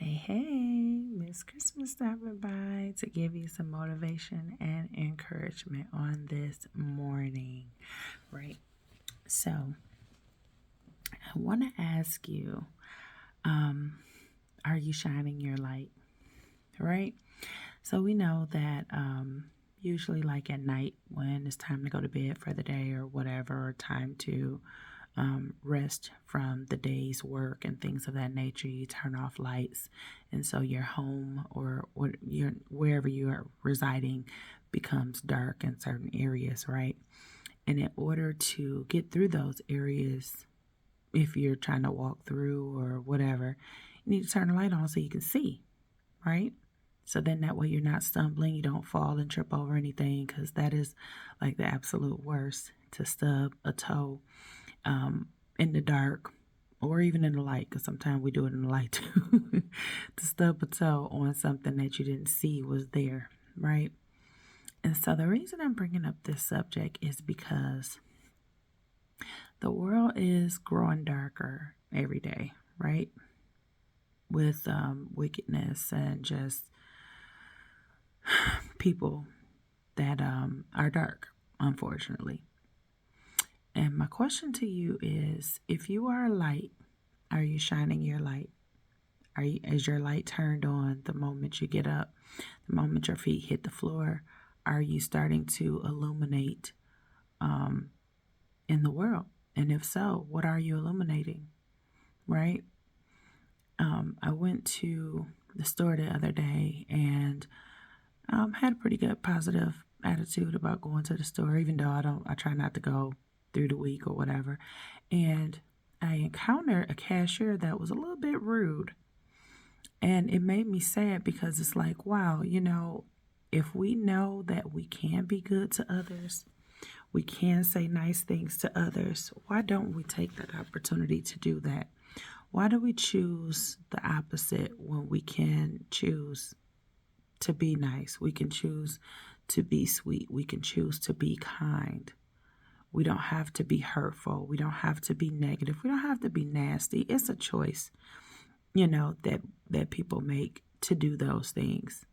Hey, Miss Christmas stopping by to give you some motivation and encouragement on this morning, right? So, I want to ask you, are you shining your light, right? So, we know that usually, like at night when it's time to go to bed for the day or whatever, or time to rest from the day's work and things of that nature, you turn off lights, and so your home or your wherever you are residing becomes dark in certain areas, right? And in order to get through those areas, if you're trying to walk through or whatever, you need to turn the light on so you can see, right? So then that way you're not stumbling, you don't fall and trip over anything, because that is like the absolute worst, to stub a toe in the dark or even in the light, because sometimes we do it in the light too, to stub a toe on something that you didn't see was there, right? And so the reason I'm bringing up this subject is because the world is growing darker every day, right? With wickedness and just people that are dark, unfortunately. And my question to you is, if you are a light, are you shining your light? Is your light turned on the moment you get up, the moment your feet hit the floor? Are you starting to illuminate in the world? And if so, what are you illuminating, right? I went to the store the other day and had a pretty good positive attitude about going to the store, even though I try not to go through the week or whatever. And I encountered a cashier that was a little bit rude. And it made me sad, because it's like, wow, if we know that we can be good to others, we can say nice things to others, why don't we take that opportunity to do that? Why do we choose the opposite when we can choose to be nice? We can choose to be sweet. We can choose to be kind. We don't have to be hurtful. We don't have to be negative. We don't have to be nasty. It's a choice, that people make to do those things.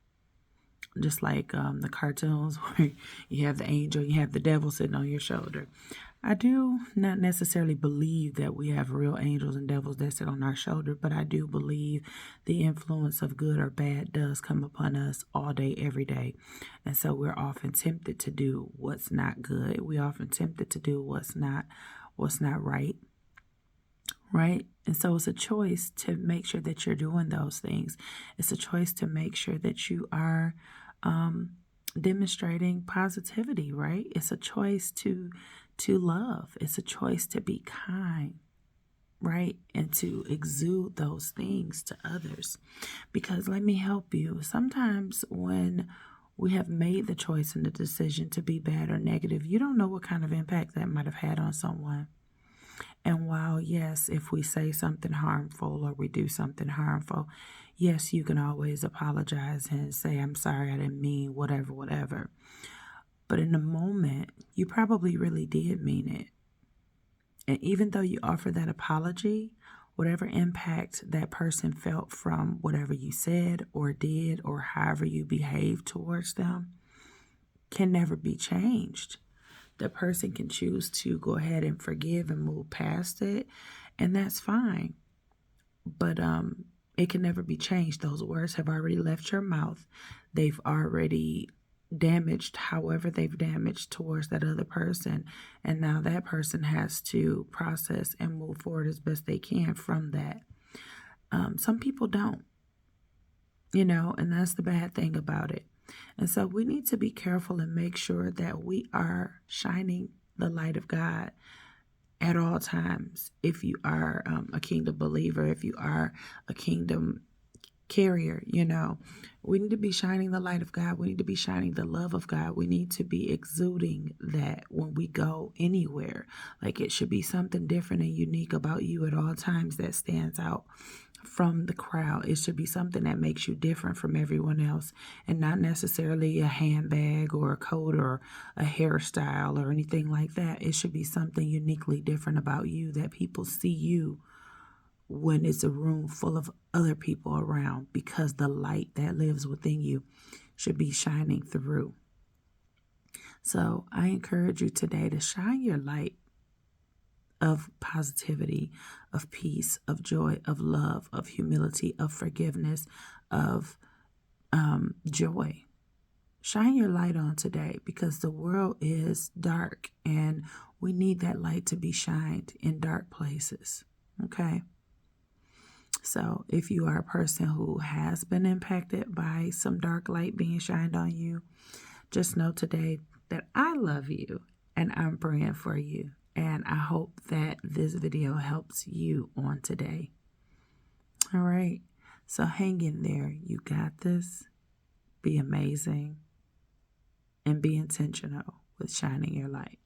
Just like the cartoons where you have the angel, you have the devil sitting on your shoulder. I do not necessarily believe that we have real angels and devils that sit on our shoulder, but I do believe the influence of good or bad does come upon us all day, every day. And so we're often tempted to do what's not good. We're often tempted to do what's not right. Right? And so it's a choice to make sure that you're doing those things. It's a choice to make sure that you are demonstrating positivity, right? It's a choice to love. It's a choice to be kind, right? And to exude those things to others. Because let me help you. Sometimes when we have made the choice and the decision to be bad or negative, you don't know what kind of impact that might have had on someone. And while, yes, if we say something harmful or we do something harmful, yes, you can always apologize and say, I'm sorry, I didn't mean whatever, whatever. But in the moment, you probably really did mean it. And even though you offer that apology, whatever impact that person felt from whatever you said or did or however you behaved towards them can never be changed. The person can choose to go ahead and forgive and move past it, and that's fine. But it can never be changed. Those words have already left your mouth. They've already damaged however they've damaged towards that other person, and now that person has to process and move forward as best they can from that. Some people don't, and that's the bad thing about it. And so we need to be careful and make sure that we are shining the light of God at all times. If you are a kingdom believer, if you are a kingdom carrier, we need to be shining the light of God. We need to be shining the love of God. We need to be exuding that when we go anywhere. Like, it should be something different and unique about you at all times that stands out from the crowd. It should be something that makes you different from everyone else, and not necessarily a handbag or a coat or a hairstyle or anything like that. It should be something uniquely different about you, that people see you when it's a room full of other people around, because the light that lives within you should be shining through. So I encourage you today to shine your light of positivity, of peace, of joy, of love, of humility, of forgiveness, of joy. Shine your light on today, because the world is dark and we need that light to be shined in dark places. Okay? So if you are a person who has been impacted by some dark light being shined on you, just know today that I love you and I'm praying for you. And I hope that this video helps you on today. All right. So hang in there. You got this. Be amazing. And be intentional with shining your light.